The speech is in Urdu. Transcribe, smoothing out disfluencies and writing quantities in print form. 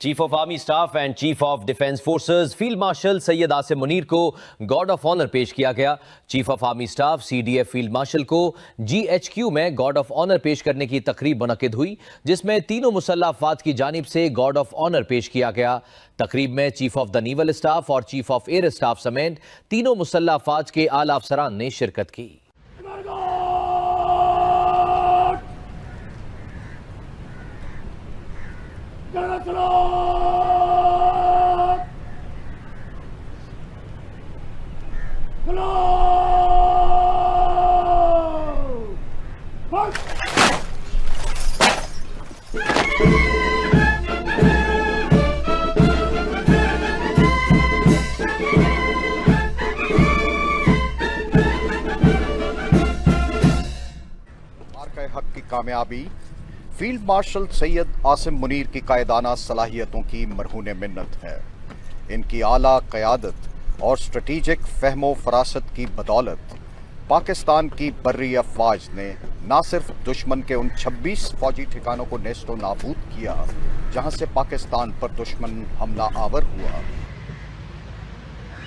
Chief of army staff and chief of defence forces field marshal Syed Asim Munir کو گارڈ آف آنر پیش کیا گیا۔ Chief of army staff C D F field marshal کو جی ایچ کیو میں گارڈ آف آنر پیش کرنے کی تقریب منعقد ہوئی، جس میں تینوں مسلح افواج کی جانب سے گارڈ آف آنر پیش کیا گیا۔ تقریب میں chief of the naval staff اور چیف آف ایئر اسٹاف سمیت تینوں مسلح افواج کے اعلیٰ افسران نے شرکت کی۔ مارکہ حق کی کامیابی فیلڈ مارشل سید عاصم منیر کی قائدانہ صلاحیتوں کی مرہون منت ہے۔ ان کی اعلیٰ قیادت اور اسٹریٹجک فہم و فراست کی بدولت پاکستان کی بری افواج نے نہ صرف دشمن کے ان 26 فوجی ٹھکانوں کو نیست و نابود کیا جہاں سے پاکستان پر دشمن حملہ آور ہوا،